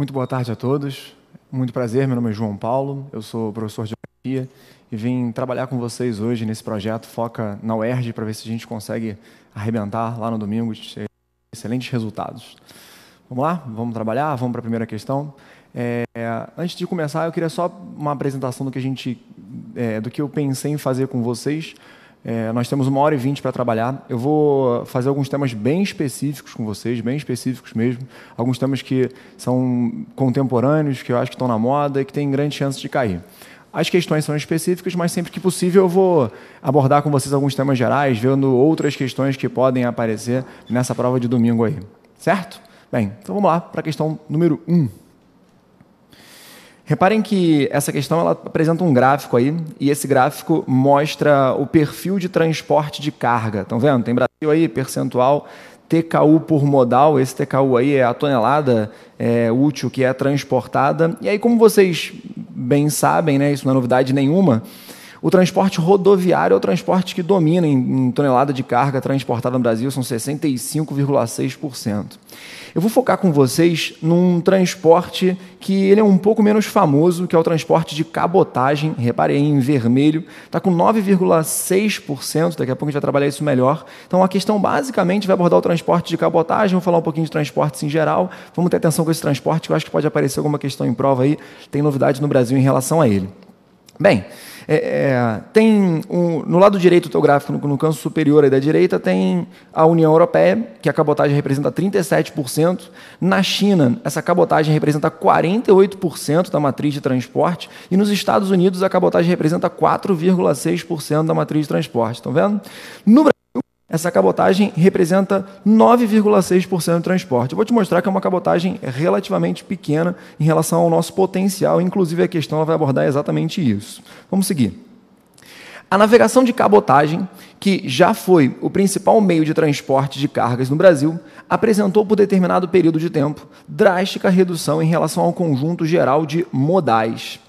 Muito boa tarde a todos. Muito prazer, meu nome é João Paulo, eu sou professor de Geografia e vim trabalhar com vocês hoje nesse projeto Foca na UERJ para ver se a gente consegue arrebentar lá no domingo e ter excelentes resultados. Vamos lá? Vamos trabalhar? Vamos para a primeira questão. Antes de começar, eu queria só uma apresentação do que eu pensei em fazer com vocês. Nós temos 1h20 para trabalhar. Eu vou fazer alguns temas bem específicos com vocês, bem específicos mesmo. Alguns temas que são contemporâneos, que eu acho que estão na moda e que têm grande chance de cair. As questões são específicas, mas sempre que possível eu vou abordar com vocês alguns temas gerais, vendo outras questões que podem aparecer nessa prova de domingo aí. Certo? Bem, então vamos lá para a questão número 1. Reparem que essa questão ela apresenta um gráfico aí, e esse gráfico mostra o perfil de transporte de carga. Estão vendo? Tem Brasil aí, percentual TKU por modal. Esse TKU aí é a tonelada útil que é transportada. E aí, como vocês bem sabem, né, isso não é novidade nenhuma, o transporte rodoviário é o transporte que domina em tonelada de carga transportada no Brasil, são 65,6%. Eu vou focar com vocês num transporte que ele é um pouco menos famoso, que é o transporte de cabotagem. Reparem em vermelho, está com 9,6%, daqui a pouco a gente vai trabalhar isso melhor. Então a questão basicamente vai abordar o transporte de cabotagem, vou falar um pouquinho de transportes em geral, vamos ter atenção com esse transporte, que eu acho que pode aparecer alguma questão em prova aí, tem novidade no Brasil em relação a ele. Bem, no lado direito do teu gráfico, no canto superior aí da direita, tem a União Europeia, que a cabotagem representa 37%. Na China, essa cabotagem representa 48% da matriz de transporte. E nos Estados Unidos, a cabotagem representa 4,6% da matriz de transporte. Estão vendo? No Brasil, essa cabotagem representa 9,6% do transporte. Eu vou te mostrar que é uma cabotagem relativamente pequena em relação ao nosso potencial, inclusive a questão ela vai abordar exatamente isso. Vamos seguir. A navegação de cabotagem, que já foi o principal meio de transporte de cargas no Brasil, apresentou por determinado período de tempo drástica redução em relação ao conjunto geral de modais.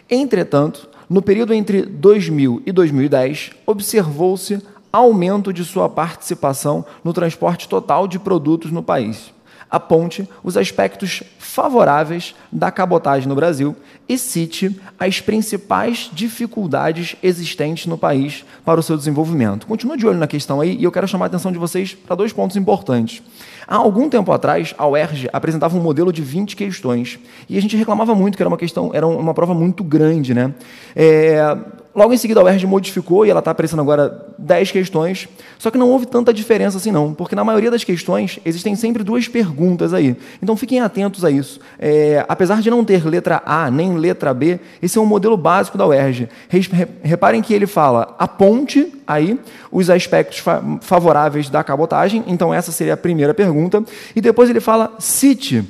Entretanto, no período entre 2000 e 2010, observou-se aumento de sua participação no transporte total de produtos no país. Aponte os aspectos favoráveis da cabotagem no Brasil e cite as principais dificuldades existentes no país para o seu desenvolvimento. Continua de olho na questão aí e eu quero chamar a atenção de vocês para 2 pontos importantes. Há algum tempo atrás, a UERJ apresentava um modelo de 20 questões e a gente reclamava muito que era uma prova muito grande, né? Logo em seguida, a UERJ modificou e ela está aparecendo agora 10 questões, só que não houve tanta diferença assim não, porque na maioria das questões existem sempre 2 perguntas aí. Então fiquem atentos a isso. Apesar de não ter letra A nem letra B, esse é um modelo básico da UERJ. Reparem que ele fala aponte aí os aspectos favoráveis da cabotagem, então essa seria a primeira pergunta, e depois ele fala cite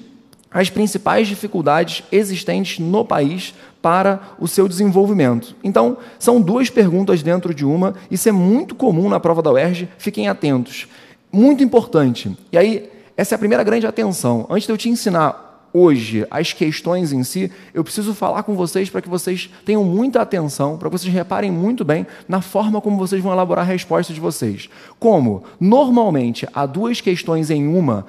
as principais dificuldades existentes no país para o seu desenvolvimento. Então, são 2 perguntas dentro de uma, isso é muito comum na prova da UERJ, fiquem atentos. Muito importante. E aí, essa é a primeira grande atenção. Antes de eu te ensinar hoje as questões em si, eu preciso falar com vocês para que vocês tenham muita atenção, para que vocês reparem muito bem na forma como vocês vão elaborar a resposta de vocês. Como, normalmente, há 2 questões em uma,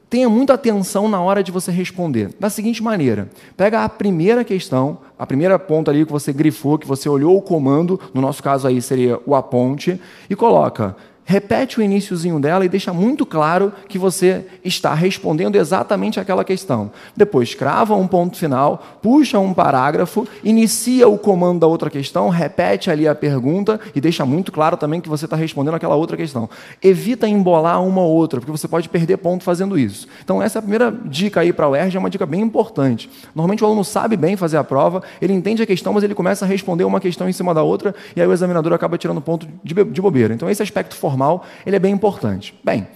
tenha muita atenção na hora de você responder. Da seguinte maneira, pega a primeira questão, a primeira ponta ali que você grifou, que você olhou o comando, no nosso caso aí seria o aponte, e coloca, repete o iniciozinho dela e deixa muito claro que você está respondendo exatamente aquela questão. Depois, crava um ponto final, puxa um parágrafo, inicia o comando da outra questão, repete ali a pergunta e deixa muito claro também que você está respondendo aquela outra questão. Evita embolar uma ou outra, porque você pode perder ponto fazendo isso. Então, essa é a primeira dica aí para a UERJ, é uma dica bem importante. Normalmente, o aluno sabe bem fazer a prova, ele entende a questão, mas ele começa a responder uma questão em cima da outra e aí o examinador acaba tirando ponto de bobeira. Então, esse aspecto formal ele é bem importante. Bem,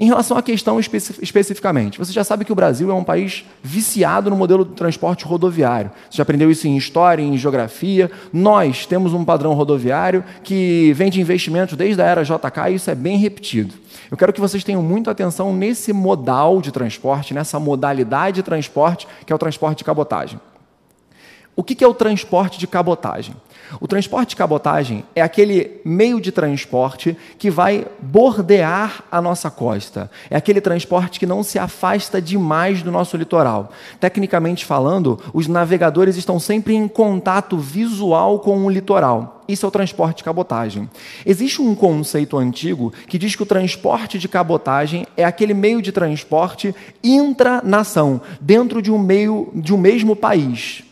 em relação à questão especificamente, você já sabe que o Brasil é um país viciado no modelo de transporte rodoviário. Você já aprendeu isso em história, em geografia. Nós temos um padrão rodoviário que vem de investimentos desde a era JK e isso é bem repetido. Eu quero que vocês tenham muita atenção nesse modal de transporte, nessa modalidade de transporte que é o transporte de cabotagem. O que é o transporte de cabotagem? O transporte de cabotagem é aquele meio de transporte que vai bordear a nossa costa. É aquele transporte que não se afasta demais do nosso litoral. Tecnicamente falando, os navegadores estão sempre em contato visual com o litoral. Isso é o transporte de cabotagem. Existe um conceito antigo que diz que o transporte de cabotagem é aquele meio de transporte intranação, dentro de um mesmo país.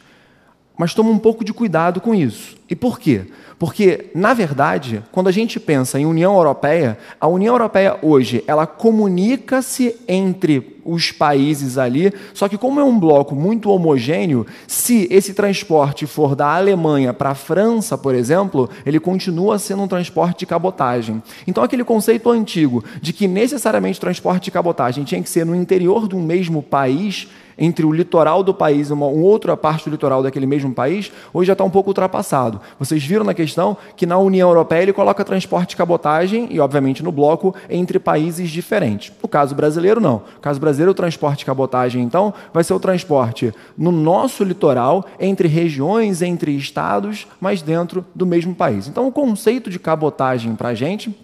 Mas toma um pouco de cuidado com isso. E por quê? Porque, na verdade, quando a gente pensa em União Europeia, a União Europeia hoje, ela comunica-se entre os países ali, só que como é um bloco muito homogêneo, se esse transporte for da Alemanha para a França, por exemplo, ele continua sendo um transporte de cabotagem. Então, aquele conceito antigo de que necessariamente o transporte de cabotagem tinha que ser no interior de um mesmo país, entre o litoral do país e uma outra parte do litoral daquele mesmo país, hoje já está um pouco ultrapassado. Vocês viram na questão que na União Europeia ele coloca transporte de cabotagem e, obviamente, no bloco entre países diferentes. No caso brasileiro, não. No caso brasileiro, o transporte de cabotagem, então, vai ser o transporte no nosso litoral, entre regiões, entre estados, mas dentro do mesmo país. Então, o conceito de cabotagem para a gente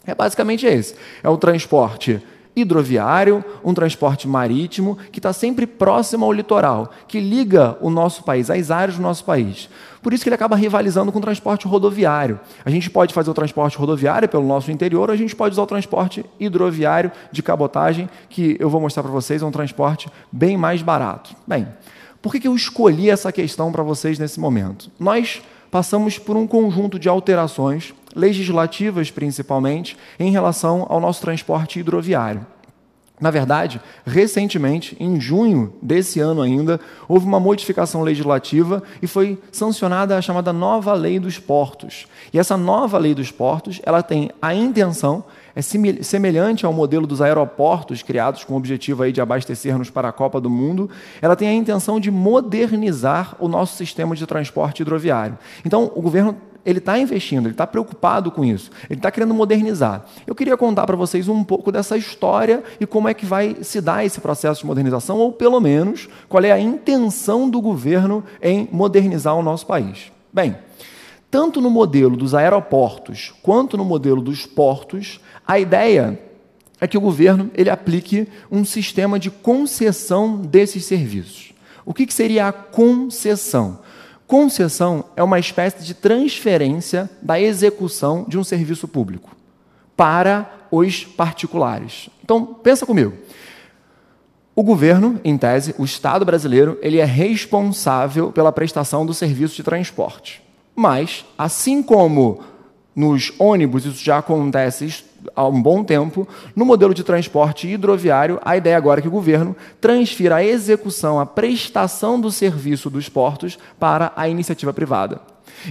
é basicamente esse. É o transporte hidroviário, um transporte marítimo que está sempre próximo ao litoral, que liga o nosso país, as áreas do nosso país. Por isso que ele acaba rivalizando com o transporte rodoviário. A gente pode fazer o transporte rodoviário pelo nosso interior, ou a gente pode usar o transporte hidroviário de cabotagem, que eu vou mostrar para vocês, é um transporte bem mais barato. Bem, por que eu escolhi essa questão para vocês nesse momento? Nós passamos por um conjunto de alterações, legislativas principalmente, em relação ao nosso transporte hidroviário. Na verdade, recentemente, em junho desse ano ainda, houve uma modificação legislativa e foi sancionada a chamada nova Lei dos Portos. E essa nova Lei dos Portos, ela tem a intenção, é semelhante ao modelo dos aeroportos criados com o objetivo aí de abastecer-nos para a Copa do Mundo, ela tem a intenção de modernizar o nosso sistema de transporte hidroviário. Então, o governo ele está investindo, ele está preocupado com isso, ele está querendo modernizar. Eu queria contar para vocês um pouco dessa história e como é que vai se dar esse processo de modernização, ou pelo menos, qual é a intenção do governo em modernizar o nosso país. Bem, tanto no modelo dos aeroportos quanto no modelo dos portos, a ideia é que o governo ele aplique um sistema de concessão desses serviços. O que seria a concessão? Concessão é uma espécie de transferência da execução de um serviço público para os particulares. Então, pensa comigo. O governo, em tese, o Estado brasileiro, ele é responsável pela prestação do serviço de transporte. Mas, assim como nos ônibus, isso já acontece há um bom tempo, no modelo de transporte hidroviário, a ideia agora é que o governo transfira a execução, a prestação do serviço dos portos para a iniciativa privada.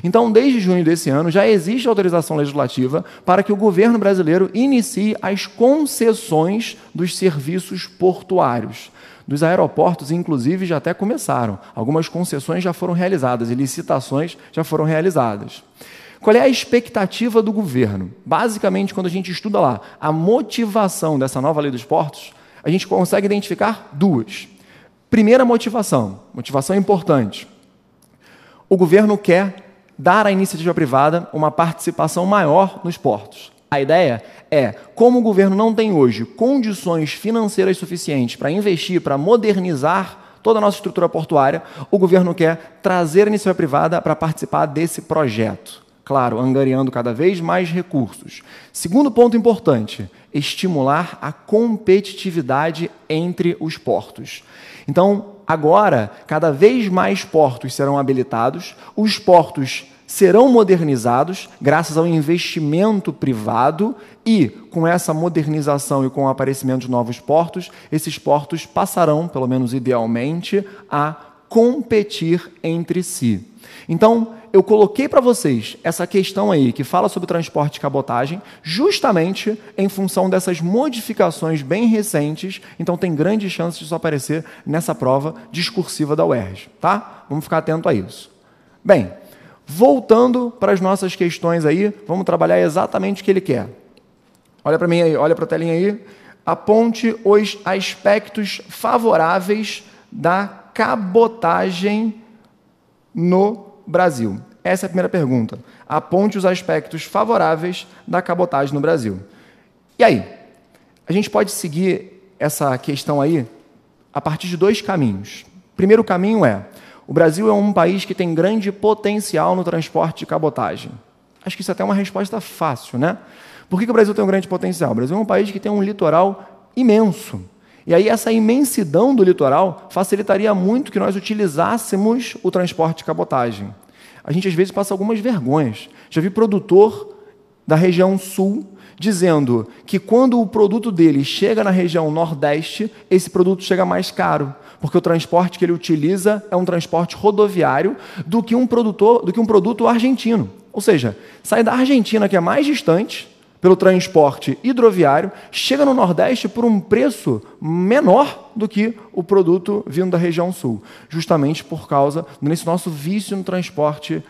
Então, desde junho desse ano, já existe autorização legislativa para que o governo brasileiro inicie as concessões dos serviços portuários. Dos aeroportos, inclusive, já até começaram. Algumas concessões já foram realizadas e licitações já foram realizadas. Qual é a expectativa do governo? Basicamente, quando a gente estuda lá a motivação dessa nova Lei dos Portos, a gente consegue identificar duas. Primeira motivação importante. O governo quer dar à iniciativa privada uma participação maior nos portos. A ideia é, como o governo não tem hoje condições financeiras suficientes para investir, para modernizar toda a nossa estrutura portuária, o governo quer trazer a iniciativa privada para participar desse projeto. Claro, angariando cada vez mais recursos. Segundo ponto importante, estimular a competitividade entre os portos. Então, agora, cada vez mais portos serão habilitados, os portos serão modernizados graças ao investimento privado e, com essa modernização e com o aparecimento de novos portos, esses portos passarão, pelo menos idealmente, a competir entre si. Então, eu coloquei para vocês essa questão aí que fala sobre transporte de cabotagem justamente em função dessas modificações bem recentes, então tem grande chance disso aparecer nessa prova discursiva da UERJ, tá? Vamos ficar atento a isso. Bem, voltando para as nossas questões aí, vamos trabalhar exatamente o que ele quer. Olha para mim aí, olha para a telinha aí. Aponte os aspectos favoráveis da cabotagem no Brasil? Essa é a primeira pergunta. Aponte os aspectos favoráveis da cabotagem no Brasil. E aí? A gente pode seguir essa questão aí a partir de dois caminhos. O primeiro caminho é: o Brasil é um país que tem grande potencial no transporte de cabotagem. Acho que isso é até uma resposta fácil, né? Por que o Brasil tem um grande potencial? O Brasil é um país que tem um litoral imenso. E aí essa imensidão do litoral facilitaria muito que nós utilizássemos o transporte de cabotagem. A gente às vezes passa algumas vergonhas. Já vi produtor da região sul dizendo que quando o produto dele chega na região nordeste, esse produto chega mais caro, porque o transporte que ele utiliza é um transporte rodoviário do que um produto argentino. Ou seja, sai da Argentina, que é mais distante, pelo transporte hidroviário, chega no Nordeste por um preço menor do que o produto vindo da região Sul, justamente por causa desse nosso vício no transporte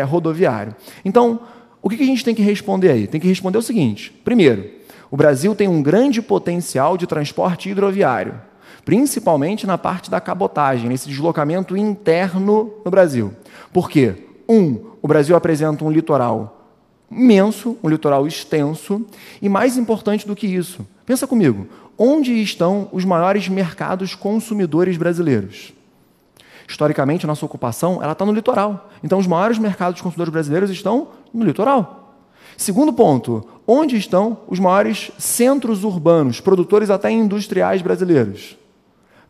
rodoviário. Então, o que a gente tem que responder aí? Tem que responder o seguinte: primeiro, o Brasil tem um grande potencial de transporte hidroviário, principalmente na parte da cabotagem, nesse deslocamento interno no Brasil. Por quê? O Brasil apresenta um litoral imenso, um litoral extenso, e mais importante do que isso, pensa comigo, onde estão os maiores mercados consumidores brasileiros? Historicamente, a nossa ocupação está no litoral. Então, os maiores mercados consumidores brasileiros estão no litoral. Segundo ponto, onde estão os maiores centros urbanos, produtores até industriais brasileiros?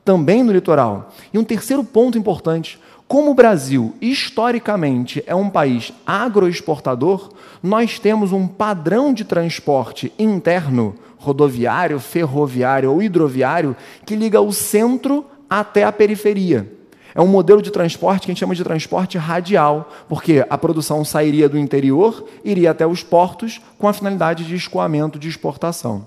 Também no litoral. E um terceiro ponto importante: como o Brasil, historicamente, é um país agroexportador, nós temos um padrão de transporte interno, rodoviário, ferroviário ou hidroviário, que liga o centro até a periferia. É um modelo de transporte que a gente chama de transporte radial, porque a produção sairia do interior, iria até os portos, com a finalidade de escoamento, de exportação.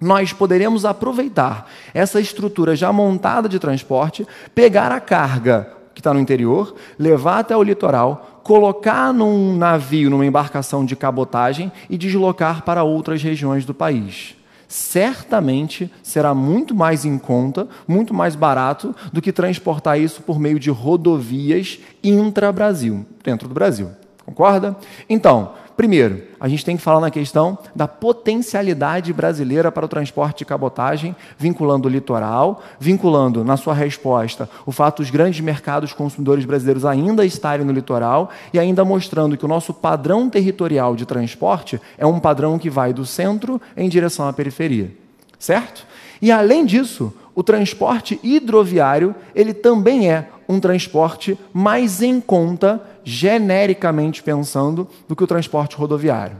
Nós poderemos aproveitar essa estrutura já montada de transporte, pegar a carga que está no interior, levar até o litoral, colocar num navio, numa embarcação de cabotagem e deslocar para outras regiões do país. Certamente será muito mais em conta, muito mais barato do que transportar isso por meio de rodovias intra-Brasil, dentro do Brasil. Concorda? Então, primeiro, a gente tem que falar na questão da potencialidade brasileira para o transporte de cabotagem, vinculando o litoral, vinculando, na sua resposta, o fato dos grandes mercados consumidores brasileiros ainda estarem no litoral e ainda mostrando que o nosso padrão territorial de transporte é um padrão que vai do centro em direção à periferia. Certo? E, além disso, o transporte hidroviário, ele também é um transporte mais em conta, genericamente pensando, do que o transporte rodoviário.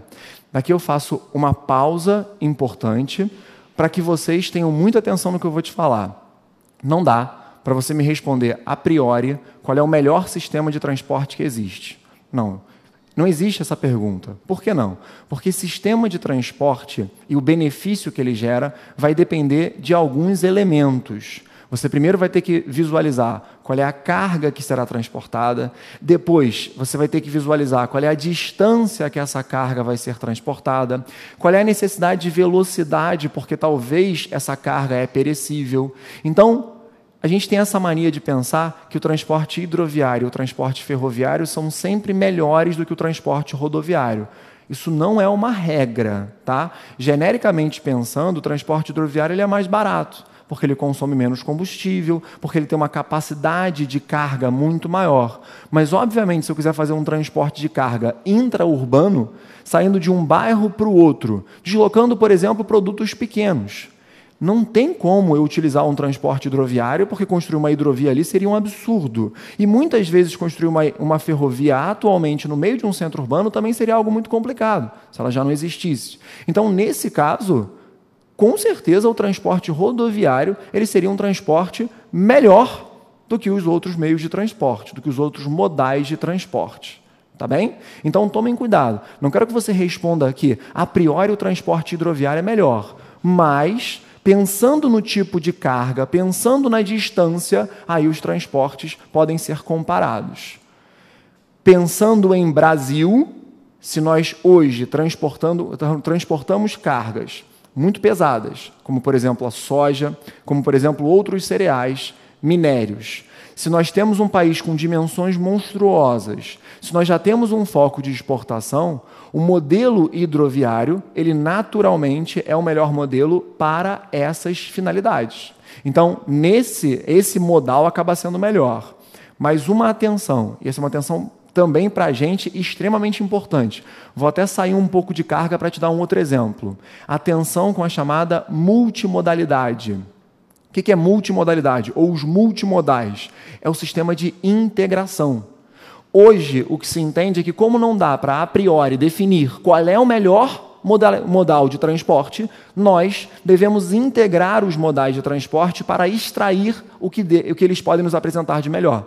Daqui eu faço uma pausa importante para que vocês tenham muita atenção no que eu vou te falar. Não dá para você me responder a priori qual é o melhor sistema de transporte que existe. Não existe essa pergunta. Por que não? Porque sistema de transporte e o benefício que ele gera vai depender de alguns elementos. Você primeiro vai ter que visualizar qual é a carga que será transportada, depois você vai ter que visualizar qual é a distância que essa carga vai ser transportada, qual é a necessidade de velocidade, porque talvez essa carga é perecível. Então, a gente tem essa mania de pensar que o transporte hidroviário e o transporte ferroviário são sempre melhores do que o transporte rodoviário. Isso não é uma regra, tá? Genericamente pensando, o transporte hidroviário ele é mais barato, porque ele consome menos combustível, porque ele tem uma capacidade de carga muito maior. Mas, obviamente, se eu quiser fazer um transporte de carga intra-urbano, saindo de um bairro para o outro, deslocando, por exemplo, produtos pequenos, não tem como eu utilizar um transporte hidroviário, porque construir uma hidrovia ali seria um absurdo. E muitas vezes construir uma ferrovia atualmente no meio de um centro urbano também seria algo muito complicado, se ela já não existisse. Então, nesse caso, com certeza o transporte rodoviário ele seria um transporte melhor do que os outros meios de transporte, do que os outros modais de transporte. Tá bem? Então, tomem cuidado. Não quero que você responda que, a priori, o transporte hidroviário é melhor, mas, pensando no tipo de carga, pensando na distância, aí os transportes podem ser comparados. Pensando em Brasil, se nós hoje transportamos cargas muito pesadas, como, por exemplo, a soja, como, por exemplo, outros cereais, minérios. Se nós temos um país com dimensões monstruosas, se nós já temos um foco de exportação, o modelo hidroviário, ele naturalmente é o melhor modelo para essas finalidades. Então, esse modal acaba sendo melhor. Mas uma atenção, e essa é uma atenção também para a gente extremamente importante. Vou até sair um pouco de carga para te dar um outro exemplo. Atenção com a chamada multimodalidade. O que é multimodalidade? Ou os multimodais? É o sistema de integração. Hoje, o que se entende é que, como não dá para, a priori, definir qual é o melhor modal de transporte, nós devemos integrar os modais de transporte para extrair o que eles podem nos apresentar de melhor.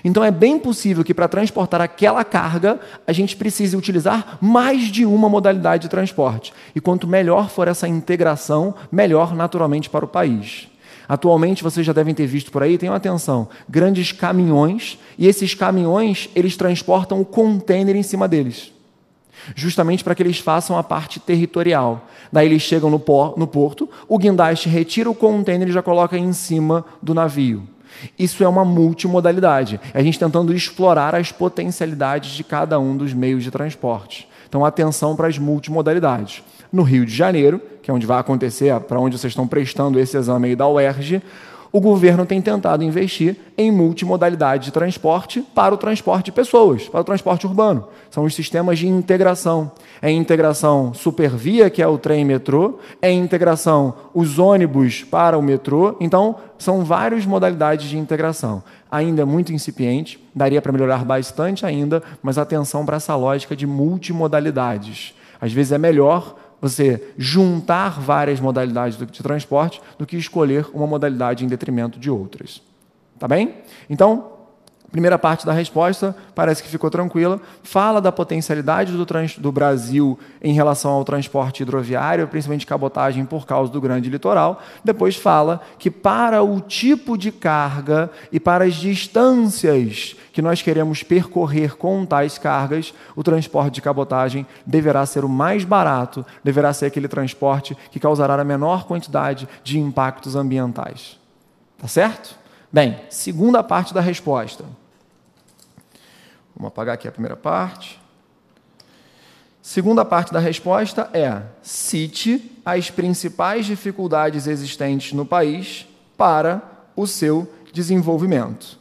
Então, é bem possível que, para transportar aquela carga, a gente precise utilizar mais de uma modalidade de transporte. E quanto melhor for essa integração, melhor naturalmente para o país. Atualmente, vocês já devem ter visto por aí, tenham atenção, grandes caminhões, e esses caminhões, eles transportam o contêiner em cima deles, justamente para que eles façam a parte territorial. Daí eles chegam no porto, o guindaste retira o contêiner e já coloca em cima do navio. Isso é uma multimodalidade, é a gente tentando explorar as potencialidades de cada um dos meios de transporte. Então, atenção para as multimodalidades. No Rio de Janeiro, que é onde vai acontecer, para onde vocês estão prestando esse exame aí da UERJ, o governo tem tentado investir em multimodalidade de transporte para o transporte de pessoas, para o transporte urbano. São os sistemas de integração. É integração supervia, que é o trem e metrô, é integração os ônibus para o metrô. Então, são várias modalidades de integração. Ainda é muito incipiente, daria para melhorar bastante ainda, mas atenção para essa lógica de multimodalidades. Às vezes é melhor você juntar várias modalidades de transporte do que escolher uma modalidade em detrimento de outras. Tá bem? Então, primeira parte da resposta parece que ficou tranquila. Fala da potencialidade do Brasil em relação ao transporte hidroviário, principalmente cabotagem por causa do grande litoral. Depois fala que para o tipo de carga e para as distâncias que nós queremos percorrer com tais cargas, o transporte de cabotagem deverá ser o mais barato, deverá ser aquele transporte que causará a menor quantidade de impactos ambientais. Tá certo? Bem, segunda parte da resposta. Vamos apagar aqui a primeira parte. Segunda parte da resposta é: cite as principais dificuldades existentes no país para o seu desenvolvimento.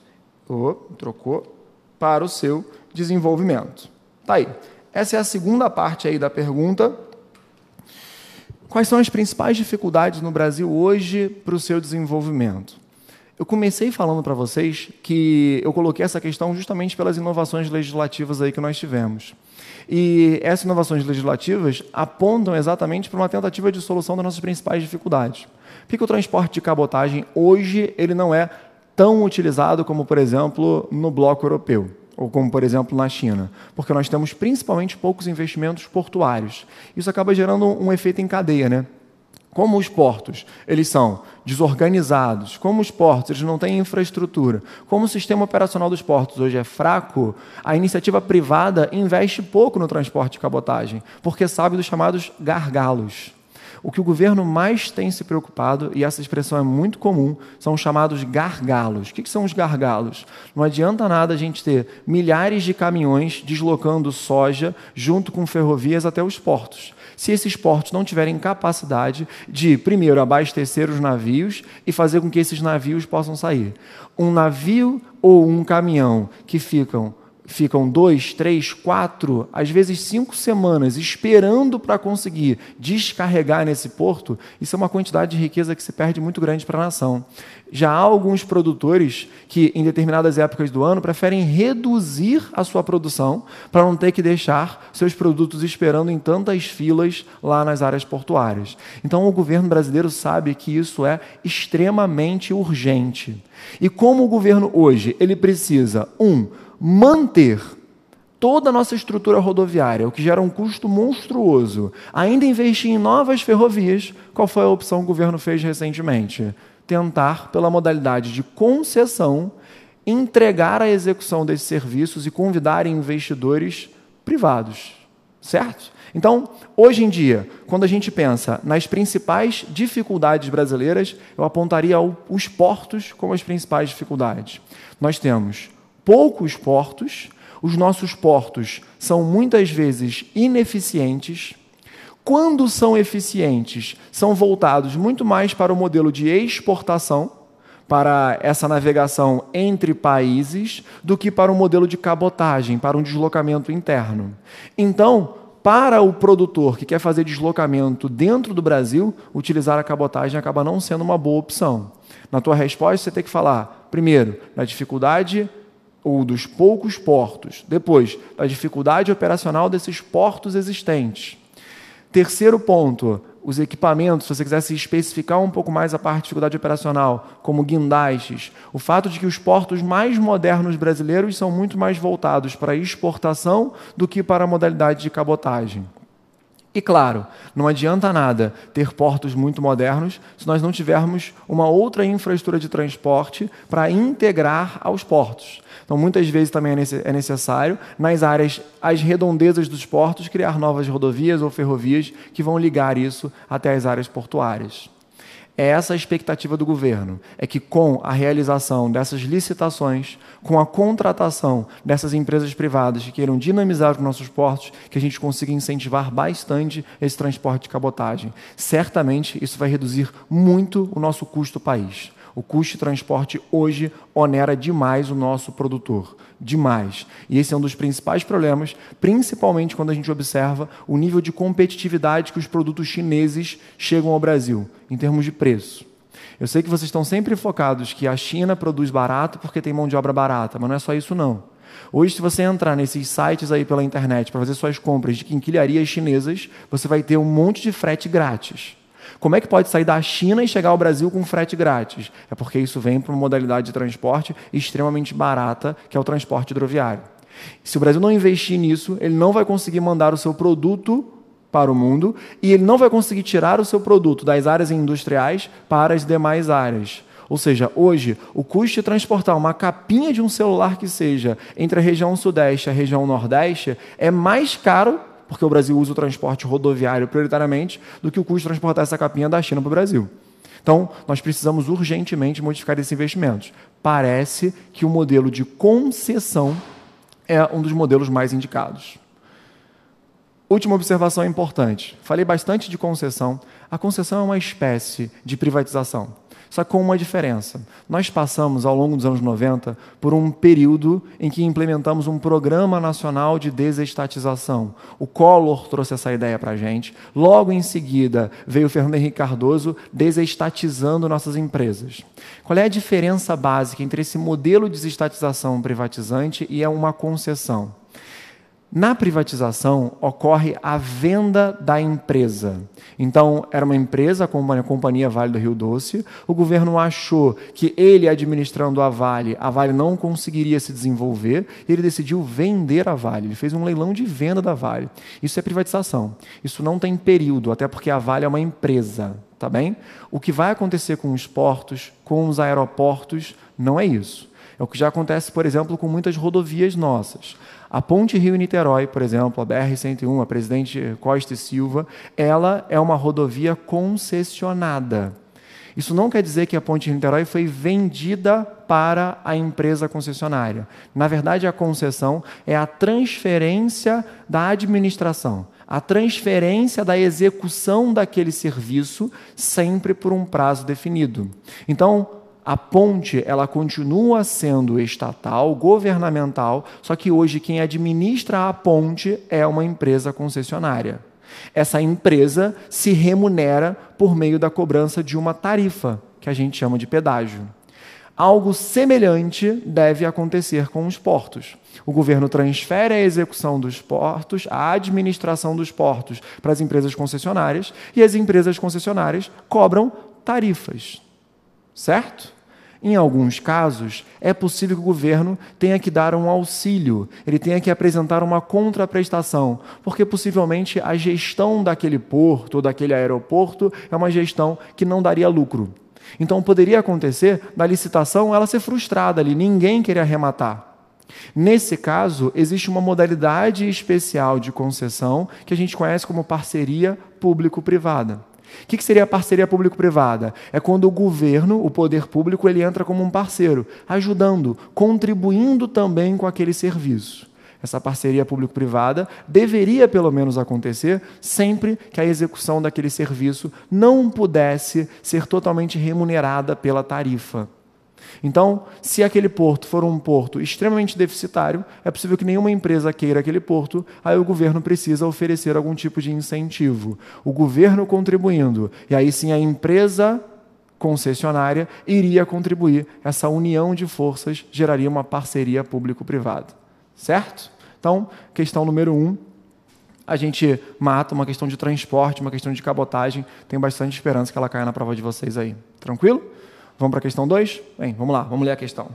Trocou para o seu desenvolvimento. Tá aí. Essa é a segunda parte aí da pergunta. Quais são as principais dificuldades no Brasil hoje para o seu desenvolvimento? Eu comecei falando para vocês que eu coloquei essa questão justamente pelas inovações legislativas aí que nós tivemos. E essas inovações legislativas apontam exatamente para uma tentativa de solução das nossas principais dificuldades. Por que o transporte de cabotagem hoje ele não é tão utilizado como, por exemplo, no bloco europeu, ou como, por exemplo, na China? Porque nós temos principalmente poucos investimentos portuários. Isso acaba gerando um efeito em cadeia, né? Como os portos eles são desorganizados, como os portos eles não têm infraestrutura, como o sistema operacional dos portos hoje é fraco, a iniciativa privada investe pouco no transporte de cabotagem, porque sabe dos chamados gargalos. O que o governo mais tem se preocupado, e essa expressão é muito comum, são os chamados gargalos. O que são os gargalos? Não adianta nada a gente ter milhares de caminhões deslocando soja junto com ferrovias até os portos, se esses portos não tiverem capacidade de, primeiro, abastecer os navios e fazer com que esses navios possam sair. Um navio ou um caminhão que ficam 2, 3, 4, às vezes 5 semanas esperando para conseguir descarregar nesse porto, isso é uma quantidade de riqueza que se perde muito grande para a nação. Já há alguns produtores que, em determinadas épocas do ano, preferem reduzir a sua produção para não ter que deixar seus produtos esperando em tantas filas lá nas áreas portuárias. Então, o governo brasileiro sabe que isso é extremamente urgente. E como o governo hoje ele precisa, manter toda a nossa estrutura rodoviária, o que gera um custo monstruoso, ainda investir em novas ferrovias, qual foi a opção que o governo fez recentemente? Tentar, pela modalidade de concessão, entregar a execução desses serviços e convidar investidores privados. certo? Então, hoje em dia, quando a gente pensa nas principais dificuldades brasileiras, eu apontaria os portos como as principais dificuldades. Nós temos poucos portos, os nossos portos são muitas vezes ineficientes. Quando são eficientes, são voltados muito mais para o modelo de exportação, para essa navegação entre países, do que para um modelo de cabotagem, para um deslocamento interno. Então, para o produtor que quer fazer deslocamento dentro do Brasil, utilizar a cabotagem acaba não sendo uma boa opção. Na tua resposta, você tem que falar, primeiro, da dificuldade ou dos poucos portos, depois, da dificuldade operacional desses portos existentes. Terceiro ponto, os equipamentos, se você quiser se especificar um pouco mais a parte de dificuldade operacional, como guindastes, o fato de que os portos mais modernos brasileiros são muito mais voltados para a exportação do que para a modalidade de cabotagem. E claro, não adianta nada ter portos muito modernos se nós não tivermos uma outra infraestrutura de transporte para integrar aos portos. Então, muitas vezes também é necessário, nas áreas, as redondezas dos portos, criar novas rodovias ou ferrovias que vão ligar isso até as áreas portuárias. É essa a expectativa do governo, é que com a realização dessas licitações, com a contratação dessas empresas privadas que queiram dinamizar os nossos portos, que a gente consiga incentivar bastante esse transporte de cabotagem. Certamente isso vai reduzir muito o nosso custo país. O custo de transporte hoje onera demais o nosso produtor, demais. E esse é um dos principais problemas, principalmente quando a gente observa o nível de competitividade que os produtos chineses chegam ao Brasil, em termos de preço. Eu sei que vocês estão sempre focados que a China produz barato porque tem mão de obra barata, mas não é só isso não. Hoje, se você entrar nesses sites aí pela internet para fazer suas compras de quinquilharias chinesas, você vai ter um monte de frete grátis. Como é que pode sair da China e chegar ao Brasil com frete grátis? É porque isso vem para uma modalidade de transporte extremamente barata, que é o transporte hidroviário. Se o Brasil não investir nisso, ele não vai conseguir mandar o seu produto para o mundo e ele não vai conseguir tirar o seu produto das áreas industriais para as demais áreas. Ou seja, hoje, o custo de transportar uma capinha de um celular que seja entre a região sudeste e a região nordeste é mais caro, porque o Brasil usa o transporte rodoviário prioritariamente, do que o custo de transportar essa capinha da China para o Brasil. Então, nós precisamos urgentemente modificar esses investimentos. Parece que o modelo de concessão é um dos modelos mais indicados. Última observação importante. Falei bastante de concessão. A concessão é uma espécie de privatização. Só com uma diferença. Nós passamos, ao longo dos anos 90, por um período em que implementamos um programa nacional de desestatização. O Collor trouxe essa ideia para a gente. Logo em seguida, veio o Fernando Henrique Cardoso desestatizando nossas empresas. Qual é a diferença básica entre esse modelo de desestatização privatizante e uma concessão? Na privatização, ocorre a venda da empresa. Então, era uma empresa, a Companhia Vale do Rio Doce. O governo achou que ele, administrando a Vale não conseguiria se desenvolver, e ele decidiu vender a Vale. Ele fez um leilão de venda da Vale. Isso é privatização. Isso não tem período, até porque a Vale é uma empresa. Tá bem? O que vai acontecer com os portos, com os aeroportos, não é isso. É o que já acontece, por exemplo, com muitas rodovias nossas. A Ponte Rio-Niterói, por exemplo, a BR-101, a Presidente Costa e Silva, ela é uma rodovia concessionada. Isso não quer dizer que a Ponte Rio-Niterói foi vendida para a empresa concessionária. Na verdade, a concessão é a transferência da administração, a transferência da execução daquele serviço, sempre por um prazo definido. Então, a ponte, ela continua sendo estatal, governamental, só que hoje quem administra a ponte é uma empresa concessionária. Essa empresa se remunera por meio da cobrança de uma tarifa, que a gente chama de pedágio. Algo semelhante deve acontecer com os portos. O governo transfere a execução dos portos, a administração dos portos para as empresas concessionárias e as empresas concessionárias cobram tarifas. Certo? Em alguns casos, é possível que o governo tenha que dar um auxílio, ele tenha que apresentar uma contraprestação, porque possivelmente a gestão daquele porto ou daquele aeroporto é uma gestão que não daria lucro. Então, poderia acontecer da licitação ela ser frustrada ali, ninguém queria arrematar. Nesse caso, existe uma modalidade especial de concessão que a gente conhece como parceria público-privada. O que seria a parceria público-privada? É quando o governo, o poder público, ele entra como um parceiro, ajudando, contribuindo também com aquele serviço. Essa parceria público-privada deveria, pelo menos, acontecer sempre que a execução daquele serviço não pudesse ser totalmente remunerada pela tarifa. Então, se aquele porto for um porto extremamente deficitário, é possível que nenhuma empresa queira aquele porto, aí o governo precisa oferecer algum tipo de incentivo. O governo contribuindo, e aí sim a empresa concessionária iria contribuir. Essa união de forças geraria uma parceria público-privada. Certo? Então, questão número 1, a gente mata uma questão de transporte, uma questão de cabotagem. Tenho bastante esperança que ela caia na prova de vocês aí. Tranquilo? Vamos para a questão 2? Bem, vamos lá, vamos ler a questão.